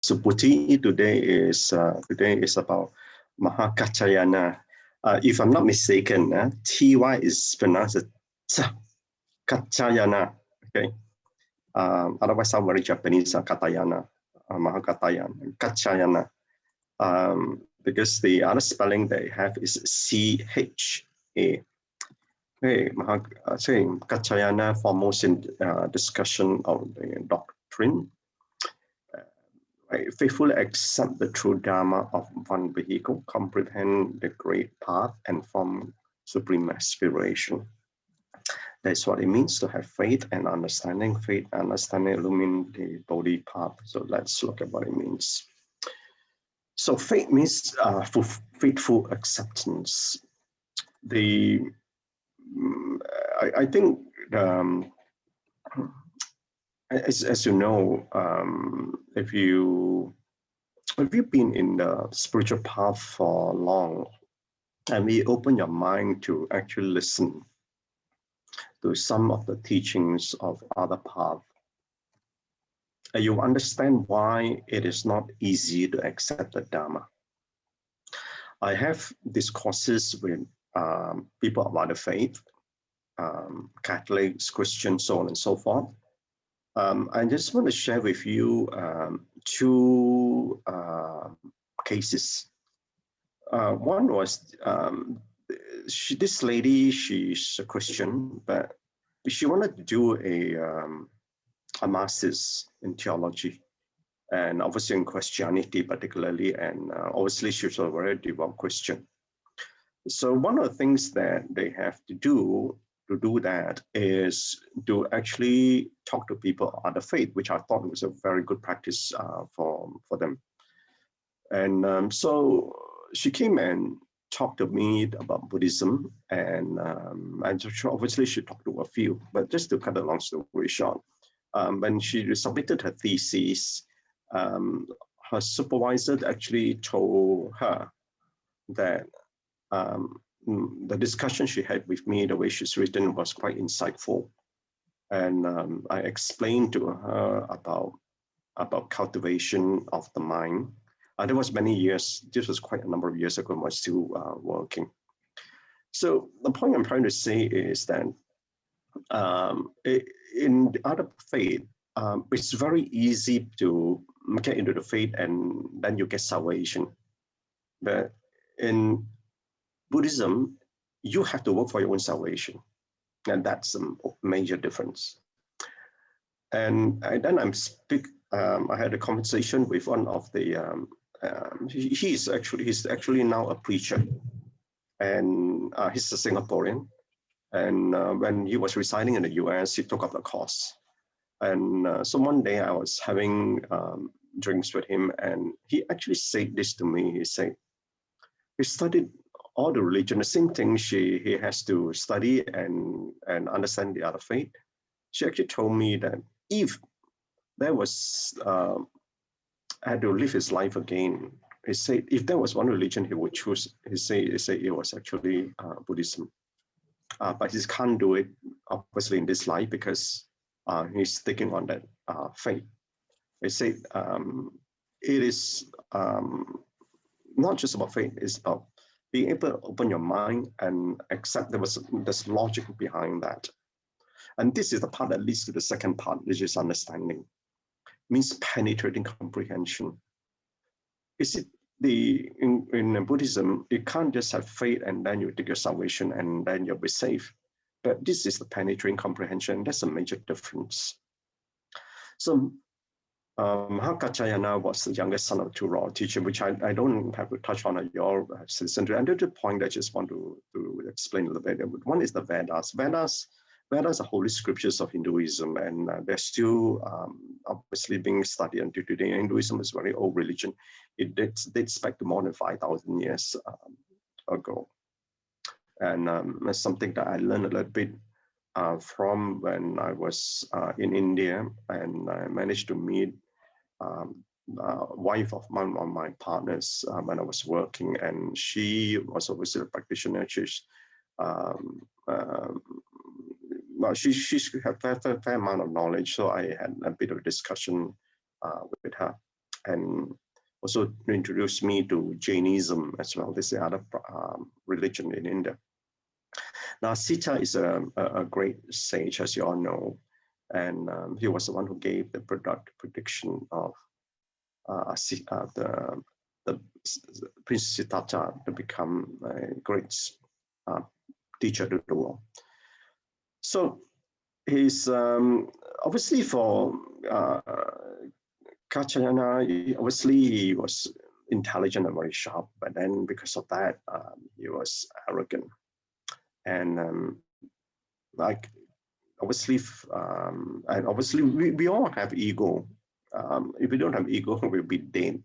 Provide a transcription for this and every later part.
So Puti today is about Mahakachayana. If I'm not mistaken, Ty is pronounced as Cha, Kachayana. Okay. Otherwise, sound very Japanese. Katayana, Mahakatayana, Kachayana. Because the other spelling they have is CHA. Okay, saying Kachayana foremost in discussion of the doctrine. Faithfully accept the true Dharma of one vehicle, comprehend the great path, and form supreme aspiration. That's what it means to have faith and understanding. Faith and understanding illumine the Bodhi path. So let's look at what it means. So faith means faithful acceptance. I think as you know, if you've been in the spiritual path for long, and you open your mind to actually listen to some of the teachings of other paths, you understand why it is not easy to accept the Dharma. I have discourses with people of other faith, Catholics, Christians, so on and so forth. I just want to share with you two cases. One was this lady, she's a Christian, but she wanted to do a master's in theology, and obviously in Christianity particularly, and obviously she's a very devout Christian. So one of the things that they have to do that is to actually talk to people of other faith, which I thought was a very good practice for them. And so she came and talked to me about Buddhism, and obviously she talked to a few, but just to cut a long story short, when she submitted her thesis, her supervisor actually told her that the discussion she had with me, the way she's written, was quite insightful. And I explained to her about cultivation of the mind. There was many years, this was quite a number of years ago, I was still working. So the point I'm trying to say is that in the other faith, it's very easy to get into the faith and then you get salvation. But in Buddhism, you have to work for your own salvation. And that's a major difference. And then I had a conversation with one of the, he's actually now a preacher, and he's a Singaporean. And when he was residing in the US, he took up the course. And so one day I was having drinks with him, and he actually said this to me. He said, he studied all the religion, the same thing he has to study and understand the other faith. She actually told me that if there was, had to live his life again, he said if there was one religion he would choose, he said it was actually Buddhism. But he can't do it, obviously, in this life because he's sticking on that faith. He said it is not just about faith, it's about being able to open your mind and accept there's logic behind that. And this is the part that leads to the second part, which is understanding. It means penetrating comprehension. In Buddhism, you can't just have faith and then you take your salvation and then you'll be safe. But this is the penetrating comprehension. That's a major difference. So Mahakachayana was the youngest son of two royal teachers, which I don't have to touch on. Your listened to. And the point I just want to explain a little bit. One is the Vedas. Vedas are holy scriptures of Hinduism, and they're still obviously being studied until today. Hinduism is a very old religion. It dates back to more than 5,000 years ago. And it's something that I learned a little bit from when I was in India, and I managed to meet wife of one of my partners when I was working, and she was obviously a practitioner. She's she had a fair amount of knowledge, so I had a bit of a discussion with her. and also introduced me to Jainism as well. This is the other religion in India. Now, Sita is a great sage, as you all know, and he was the one who gave the prediction of the Prince Siddhartha to become a great teacher to the world. So he's obviously for Kaccayana, obviously he was intelligent and very sharp, but then because of that, he was arrogant. And like obviously, and obviously we all have ego. If we don't have ego, we'll be dead.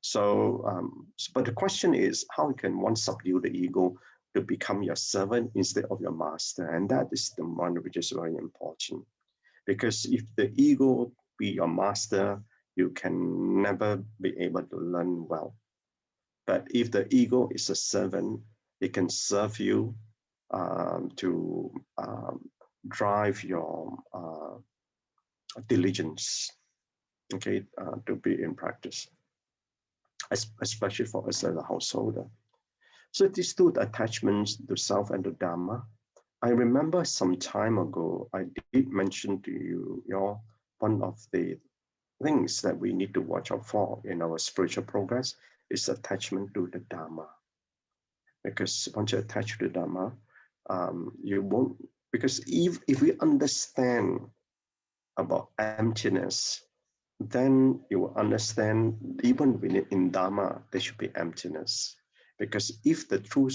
So, but the question is, how can one subdue the ego to become your servant instead of your master? And that is the one which is very important. Because if the ego be your master, you can never be able to learn well. But if the ego is a servant, it can serve you to drive your diligence, okay, to be in practice, especially for us as a householder. So these two attachments to self and to Dharma. I remember some time ago, I did mention to you, one of the things that we need to watch out for in our spiritual progress is attachment to the Dharma. Because once you attach to the Dharma, you won't, because if we understand about emptiness, then you will understand even in Dharma, there should be emptiness. Because if the true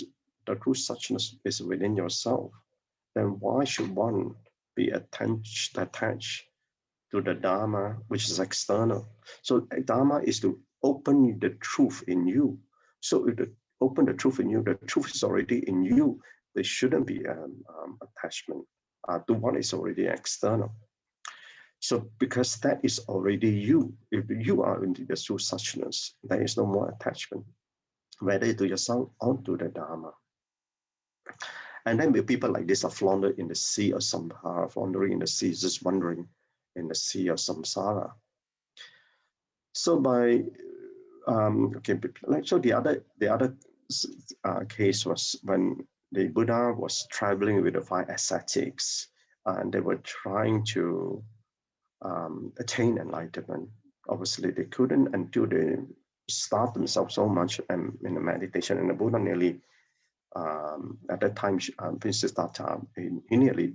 suchness is within yourself, then why should one be attached to the Dharma, which is external? So Dharma is to open the truth in you. So if open the truth in you, the truth is already in you. There shouldn't be attachment to what is already external. So because that is already you, if you are into the true suchness, there is no more attachment, whether to yourself or to the Dharma. And then people like this are floundering in the sea of samsara, floundering in the sea, just wandering in the sea of samsara. So by okay, so the other case was when the Buddha was traveling with the 5 ascetics, and they were trying to attain enlightenment. Obviously, they couldn't until they starved themselves so much in the meditation, and the Buddha nearly at that time, Prince Siddhartha, he nearly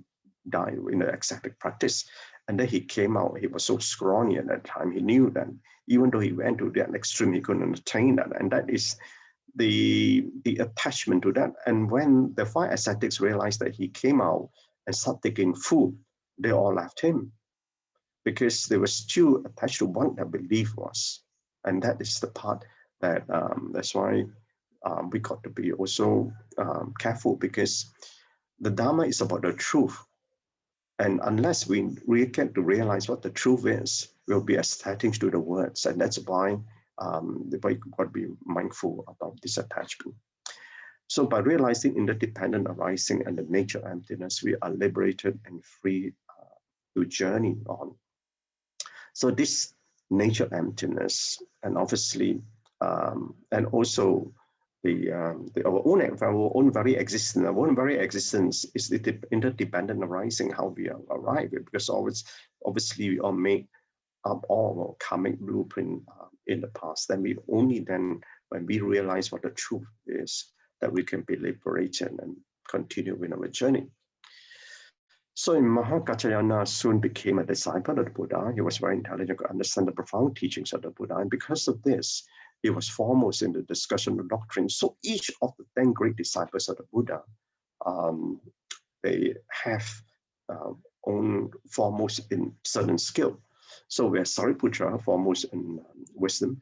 died in the ascetic practice. And then he came out, he was so scrawny at that time, he knew that even though he went to that extreme, he couldn't attain that. And that is the attachment to that. And when the 5 ascetics realized that he came out and started taking food, they all left him because they were still attached to what their belief was. And that is the part that, that's why we got to be also careful, because the Dharma is about the truth. And unless we get to realize what the truth is, we'll be attaching to the words. And that's why we got to be mindful about this attachment. So by realizing interdependent arising and the nature of emptiness, we are liberated and free to journey on. So this nature of emptiness, and obviously, and also our own very existence is the interdependent arising, how we arrive, because obviously we all made up all our karmic blueprint in the past. Then we only then, when we realize what the truth is, that we can be liberated and continue in our journey. So Kaccayana soon became a disciple of the Buddha. He was very intelligent, could understand the profound teachings of the Buddha, and because of this, he was foremost in the discussion of doctrine. So each of the 10 great disciples of the Buddha, they have own foremost in certain skill. So we have Sariputra, foremost in wisdom,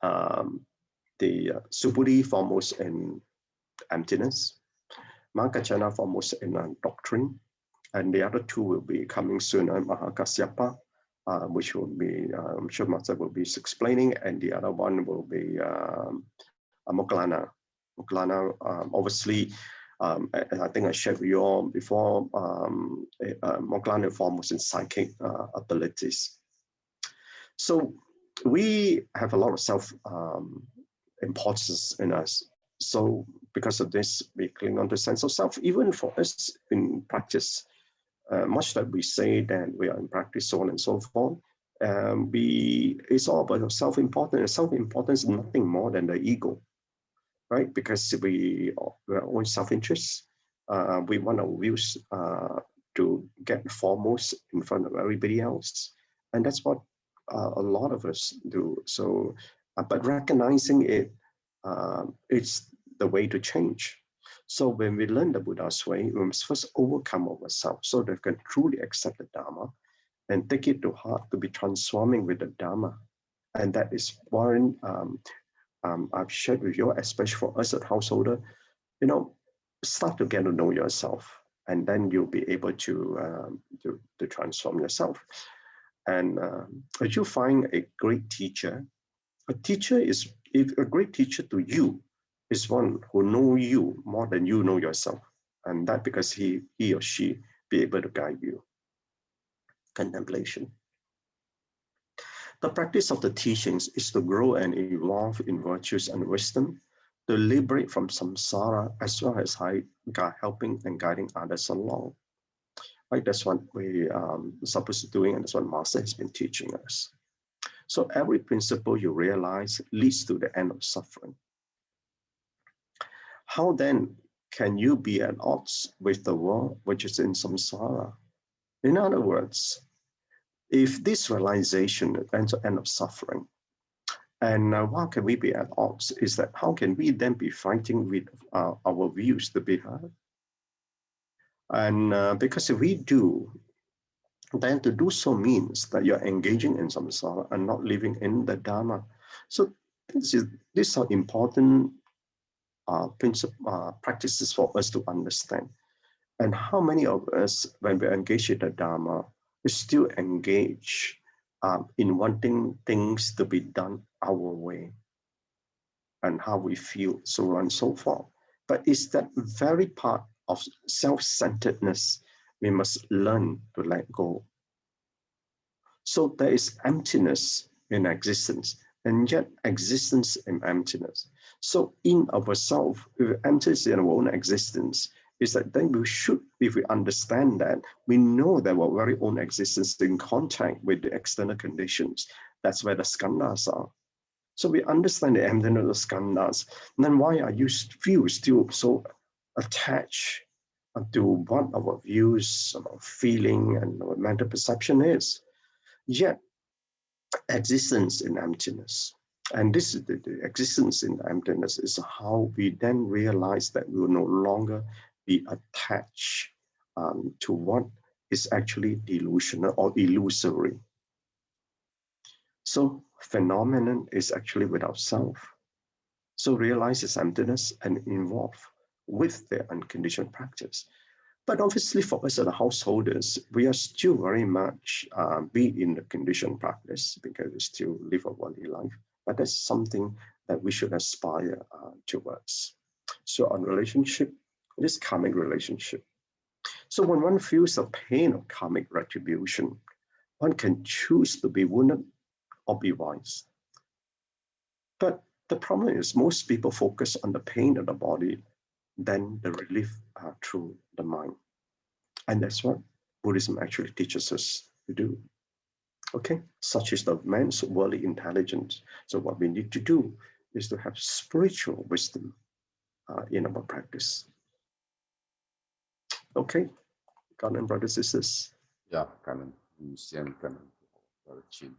the Subhuti, foremost in emptiness, Kaccayana, foremost in doctrine, and the other 2 will be coming soon, Mahakasyapa, which will be, I'm sure Master will be explaining, and the other one will be Moggallana. Moggallana, obviously, I think I shared with you all before, Moggallana foremost in psychic abilities. So we have a lot of self importance in us. So because of this, we cling on to sense of self. Even for us in practice, much that we say that we are in practice, so on and so forth, it's all about self-importance. And self-importance is nothing more than the ego, right? Because we're all self-interest. We want our views to get foremost in front of everybody else, and that's what a lot of us do. So, but recognizing it, it's the way to change. So when we learn the Buddha's way, we must first overcome ourselves so that we can truly accept the Dharma and take it to heart to be transforming with the Dharma. And that is one I've shared with you, especially for us as householder, start to get to know yourself, and then you'll be able to transform yourself. And as you find a great teacher, a great teacher to you is one who know you more than you know yourself, and that because he or she be able to guide you. Contemplation. The practice of the teachings is to grow and evolve in virtues and wisdom, to liberate from samsara, as well as helping and guiding others along. Right, that's what we are supposed to be doing, and that's what Master has been teaching us. So every principle you realize leads to the end of suffering. How then can you be at odds with the world which is in samsara? In other words, if this realization ends the end of suffering, and how can we be at odds is that how can we then be fighting with our views to be heard? And because if we do, then to do so means that you're engaging in samsara and not living in the Dharma. So these are important practices for us to understand. And how many of us, when we engage in the Dharma, we still engage in wanting things to be done our way and how we feel, so on and so forth. But it's that very part of self-centeredness we must learn to let go. So there is emptiness in existence, and yet existence in emptiness. So in ourselves, if we enter in our own existence, is that then we should, if we understand that, we know that our very own existence is in contact with the external conditions. That's where the skandhas are. So we understand the emptiness of the skandhas. Then why are you feel still so attached to what our views, our feeling, and our mental perception is? Yet existence in emptiness. And this is the existence in emptiness is how we then realize that we will no longer be attached to what is actually delusional or illusory. So phenomenon is actually without self. So realize its emptiness and involve with the unconditioned practice. But obviously for us as householders, we are still very much be in the conditioned practice because we still live a worldly life. But that's something that we should aspire towards. So on relationship, this karmic relationship. So when one feels the pain of karmic retribution, one can choose to be wounded or be wise. But the problem is most people focus on the pain of the body than the relief through the mind. And that's what Buddhism actually teaches us to do. Okay, such is the man's worldly intelligence. So what we need to do is to have spiritual wisdom in our practice. Okay, God and brothers and sisters. Yeah, Canon, Brother Chin.